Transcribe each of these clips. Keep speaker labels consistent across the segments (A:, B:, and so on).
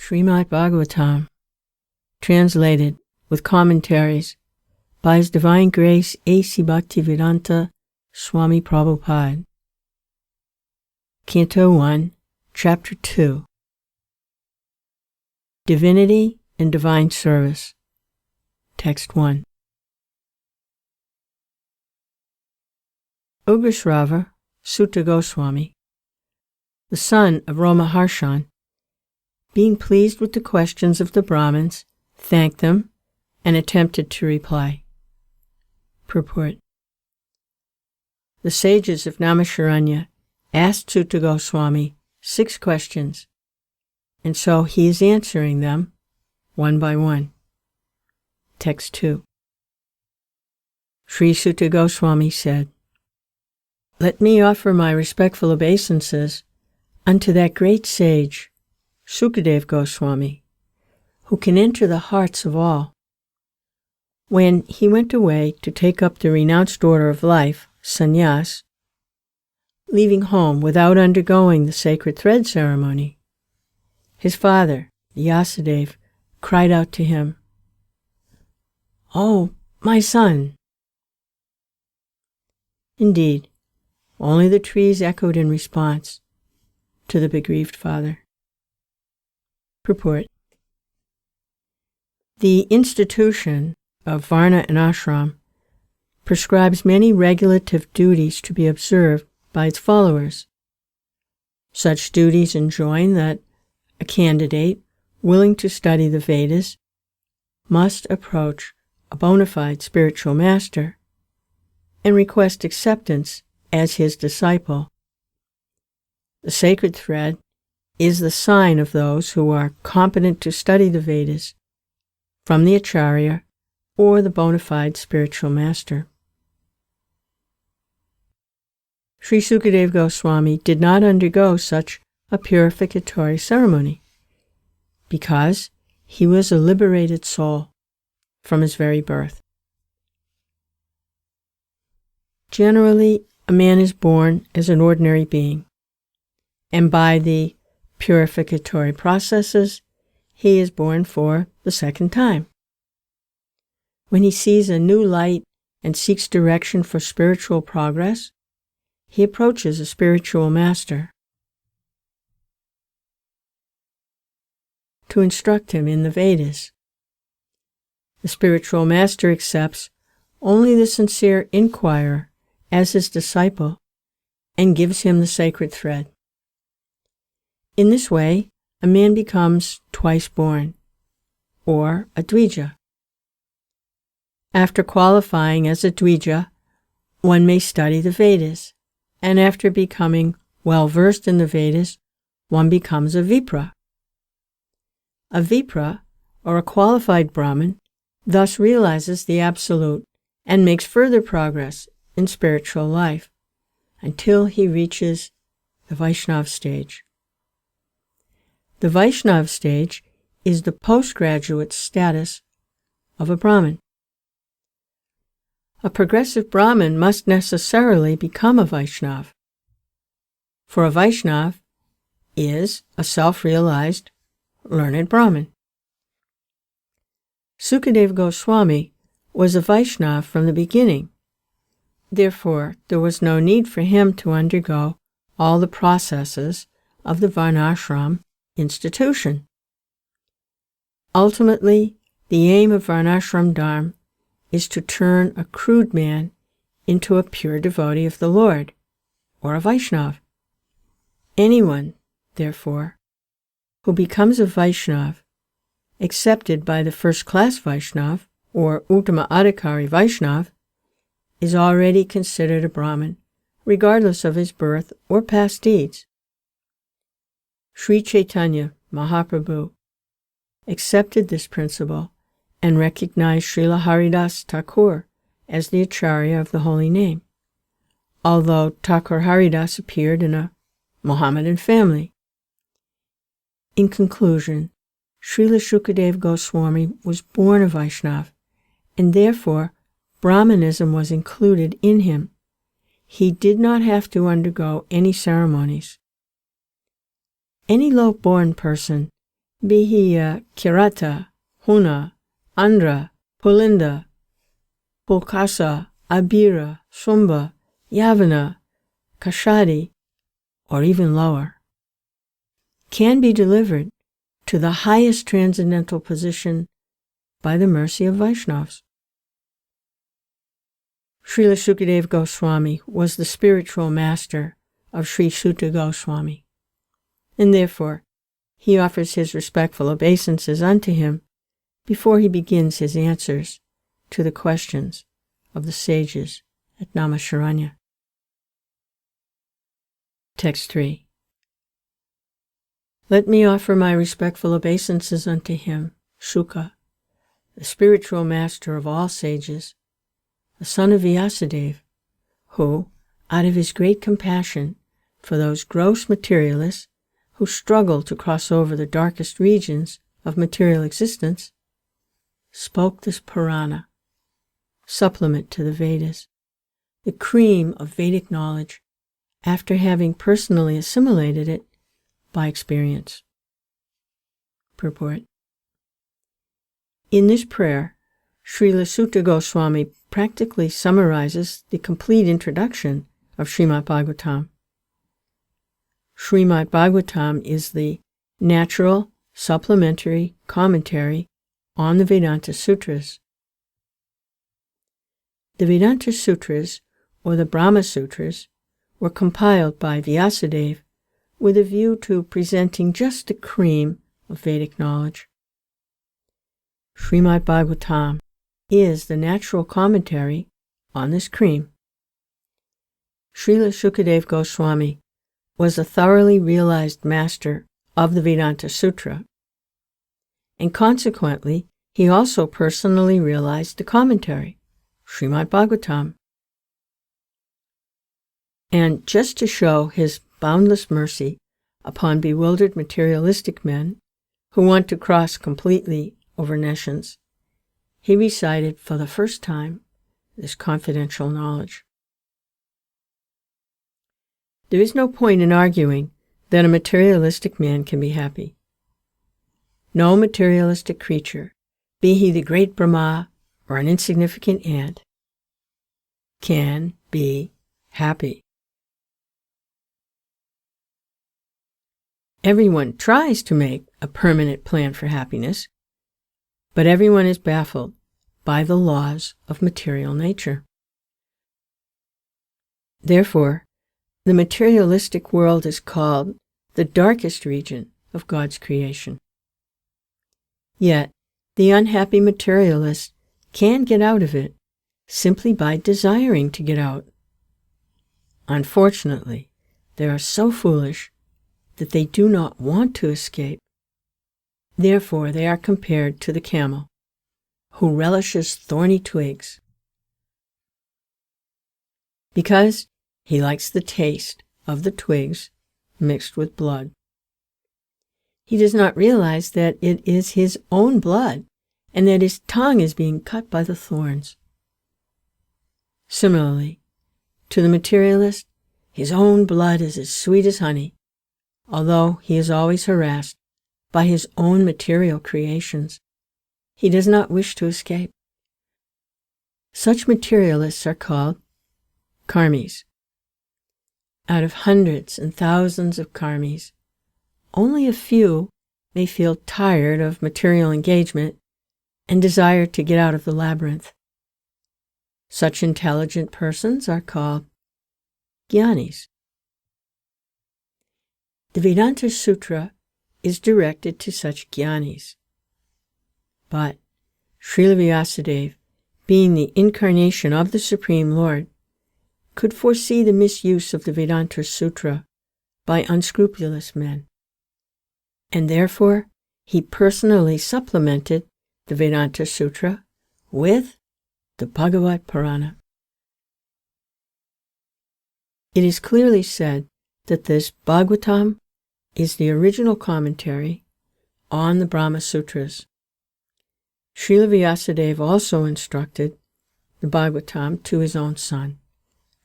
A: Srimad-Bhāgavatam, translated with commentaries by His Divine Grace A.C. Bhaktivedanta Swami Prabhupada. Canto 1, Chapter 2. Divinity and Divine Service. Text 1. Ugrasrava Sutta Goswami, the son of Romaharshan, being pleased with the questions of the Brahmins, thanked them and attempted to reply. Purport. The sages of Naimisharanya asked Sutta Goswami 6 questions, and so he is answering them one by one. Text 2. Sri Sutta Goswami said, "Let me offer my respectful obeisances unto that great sage, Sukadeva Goswami, who can enter the hearts of all. When he went away to take up the renounced order of life, sannyas, leaving home without undergoing the sacred thread ceremony, his father, Vyasadeva, cried out to him, 'Oh, my son!' Indeed, only the trees echoed in response to the bereaved father." Purport. The institution of Varna and Ashram prescribes many regulative duties to be observed by its followers. Such duties enjoin that a candidate willing to study the Vedas must approach a bona fide spiritual master and request acceptance as his disciple. The sacred thread is the sign of those who are competent to study the Vedas from the Acharya or the bona fide spiritual master. Sri Sukadeva Goswami did not undergo such a purificatory ceremony because he was a liberated soul from his very birth. Generally, a man is born as an ordinary being, and by the purificatory processes, he is born for the second time. When he sees a new light and seeks direction for spiritual progress, he approaches a spiritual master to instruct him in the Vedas. The spiritual master accepts only the sincere inquirer as his disciple and gives him the sacred thread. In this way, a man becomes twice born, or a Dvija. After qualifying as a Dvija, one may study the Vedas, and after becoming well versed in the Vedas, one becomes a Vipra. A Vipra, or a qualified Brahmin, thus realizes the Absolute and makes further progress in spiritual life until he reaches the Vaishnava stage. The Vaishnava stage is the postgraduate status of a Brahmin. A progressive Brahmin must necessarily become a Vaishnava, for a Vaishnava is a self-realized, learned Brahmin. Sukadeva Goswami was a Vaishnava from the beginning. Therefore, there was no need for him to undergo all the processes of the Varnashram institution. Ultimately, the aim of Varnashram Dharma is to turn a crude man into a pure devotee of the Lord, or a Vaishnava. Anyone, therefore, who becomes a Vaishnava, accepted by the first-class Vaishnava, or Uttama Adhikari Vaishnava, is already considered a Brahmin, regardless of his birth or past deeds. Sri Chaitanya Mahaprabhu accepted this principle and recognized Srila Haridas Thakur as the Acharya of the Holy Name, although Thakur Haridas appeared in a Mohammedan family. In conclusion, Srila Sukadeva Goswami was born a Vaishnava, and therefore Brahmanism was included in him. He did not have to undergo any ceremonies. Any low-born person Bihiya Kirata, Huna, Andhra, Pulinda, Pulkasa, Abira, Sumba, Yavana, Kashadi, or even lower, can be delivered to the highest transcendental position by the mercy of Vaishnavas. Śrīla Sukadeva Goswami was the spiritual master of Sri Sutta Goswami, and therefore he offers his respectful obeisances unto him before he begins his answers to the questions of the sages at Naimisharanya. Text 3. Let me offer my respectful obeisances unto him, Shuka, the spiritual master of all sages, the son of Vyasadeva, who, out of his great compassion for those gross materialists who struggle to cross over the darkest regions of material existence, spoke this Purana, supplement to the Vedas, the cream of Vedic knowledge, after having personally assimilated it by experience. Purport. In this prayer, Śrīla Sutta Goswami practically summarizes the complete introduction of Śrīmad-Bhāgavatam. Śrīmad-Bhāgavatam is the natural, supplementary commentary on the Vedanta Sutras. The Vedanta Sutras, or the Brahma Sutras, were compiled by Vyasadeva with a view to presenting just the cream of Vedic knowledge. Śrīmad-Bhāgavatam is the natural commentary on this cream. Śrīla Sukadeva Goswami was a thoroughly realized master of the Vedanta Sutra, and consequently he also personally realized the commentary, Śrīmad-Bhāgavatam. And just to show his boundless mercy upon bewildered materialistic men who want to cross completely over nescience, he recited for the first time this confidential knowledge. There is no point in arguing that a materialistic man can be happy. No materialistic creature, be he the great Brahma or an insignificant ant, can be happy. Everyone tries to make a permanent plan for happiness, but everyone is baffled by the laws of material nature. Therefore, the materialistic world is called the darkest region of God's creation. Yet, the unhappy materialist can get out of it simply by desiring to get out. Unfortunately, they are so foolish that they do not want to escape. Therefore, they are compared to the camel, who relishes thorny twigs, because he likes the taste of the twigs mixed with blood. He does not realize that it is his own blood and that his tongue is being cut by the thorns. Similarly, to the materialist, his own blood is as sweet as honey, although he is always harassed by his own material creations. He does not wish to escape. Such materialists are called karmis. Out of hundreds and thousands of karmis, only a few may feel tired of material engagement and desire to get out of the labyrinth. Such intelligent persons are called jnanis. The Vedanta Sutra is directed to such jnanis. But Śrīla Vyāsadeva, being the incarnation of the Supreme Lord, could foresee the misuse of the Vedanta Sutra by unscrupulous men, and therefore he personally supplemented the Vedanta Sutra with the Bhagavat Purana. It is clearly said that this Bhagavatam is the original commentary on the Brahma Sutras. Śrīla Vyāsadeva also instructed the Bhagavatam to his own son,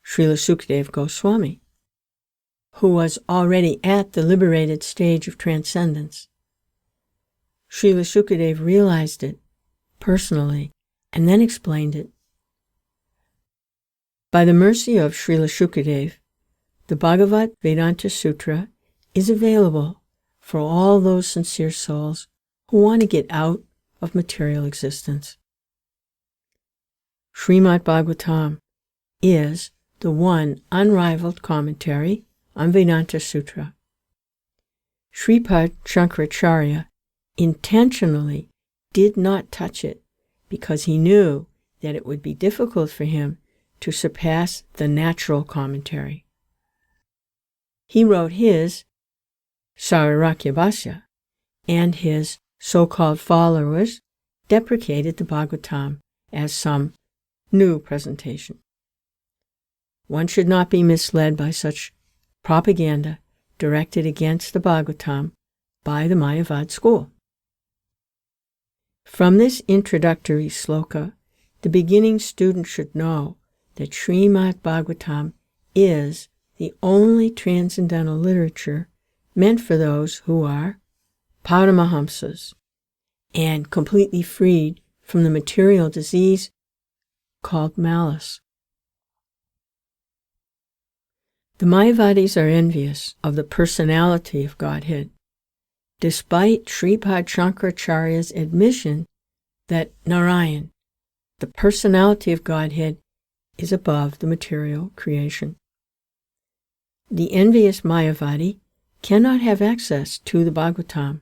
A: Śrīla Sukadeva Goswami, who was already at the liberated stage of transcendence. Śrīla Shukadeva realized it personally and then explained it. By the mercy of Śrīla Shukadeva, the Bhagavad-Vedanta Sutra is available for all those sincere souls who want to get out of material existence. Srimad-Bhāgavatam is the one unrivaled commentary on Vedanta Sutra. Sripad Shankaracharya intentionally did not touch it because he knew that it would be difficult for him to surpass the natural commentary. He wrote his Sararakya and his so-called followers deprecated the Bhagavatam as some new presentation. One should not be misled by such propaganda directed against the Bhagavatam by the Mayavad school. From this introductory sloka, the beginning student should know that Śrīmad-Bhāgavatam is the only transcendental literature meant for those who are Paramahamsas and completely freed from the material disease called malice. The Mayavadis are envious of the personality of Godhead, despite Sripad Shankaracharya's admission that Narayan, the personality of Godhead, is above the material creation. The envious Mayavadi cannot have access to the Bhagavatam,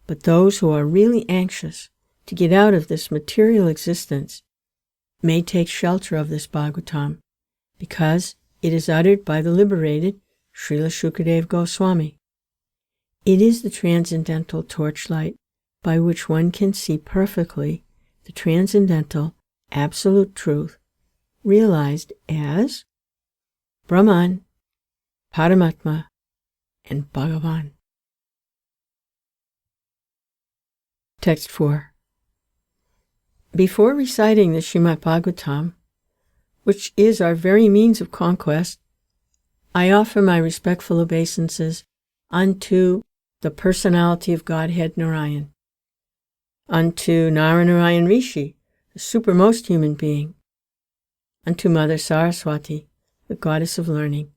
A: but those who are really anxious to get out of this material existence may take shelter of this Bhagavatam, because it is uttered by the liberated Śrīla Shukadeva Goswami. It is the transcendental torchlight by which one can see perfectly the transcendental absolute truth realized as Brahman, Paramatma, and Bhagavan. Text 4. Before reciting the Śrīmad-Bhāgavatam, which is our very means of conquest, I offer my respectful obeisances unto the Personality of Godhead Narayan, unto Nara-nārāyaṇa Ṛṣi, the supermost human being, unto Mother Sarasvatī, the goddess of learning,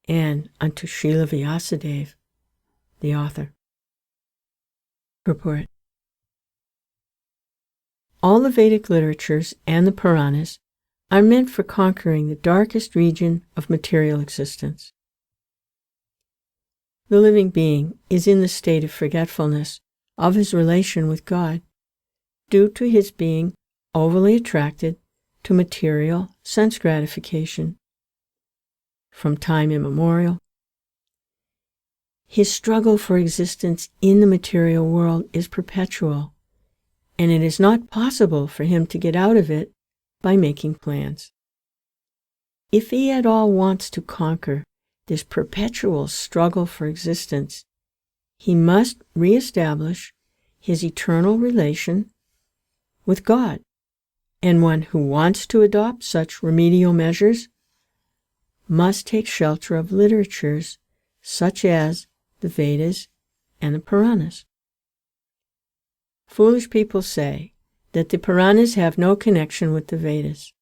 A: and unto Śrīla Vyāsadeva, the author. Purport. All the Vedic literatures and the Puranas are meant for conquering the darkest region of material existence. The living being is in the state of forgetfulness of his relation with God due to his being overly attracted to material sense gratification from time immemorial. His struggle for existence in the material world is perpetual, and it is not possible for him to get out of it by making plans. If he at all wants to conquer this perpetual struggle for existence, he must reestablish his eternal relation with God, and one who wants to adopt such remedial measures must take shelter of literatures such as the Vedas and the Puranas. Foolish people say that the Puranas have no connection with the Vedas.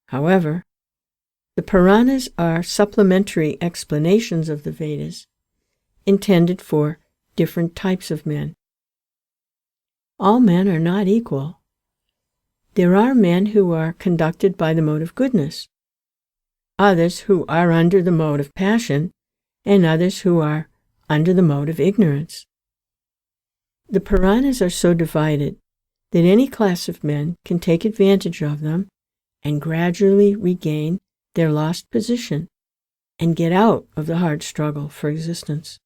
A: However, the Puranas are supplementary explanations of the Vedas, intended for different types of men. All men are not equal. There are men who are conducted by the mode of goodness, others who are under the mode of passion, and others who are under the mode of ignorance. The Puranas are so divided that any class of men can take advantage of them and gradually regain their lost position and get out of the hard struggle for existence.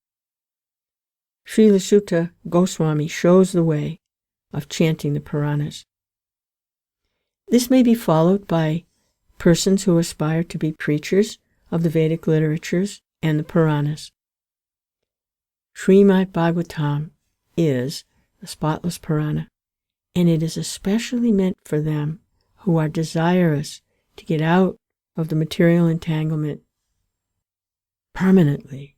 A: Śrīla Sutta Goswami shows the way of chanting the Puranas. This may be followed by persons who aspire to be preachers of the Vedic literatures and the Puranas. Śrīmad-Bhāgavatam is the spotless Purana, and it is especially meant for them who are desirous to get out of the material entanglement permanently.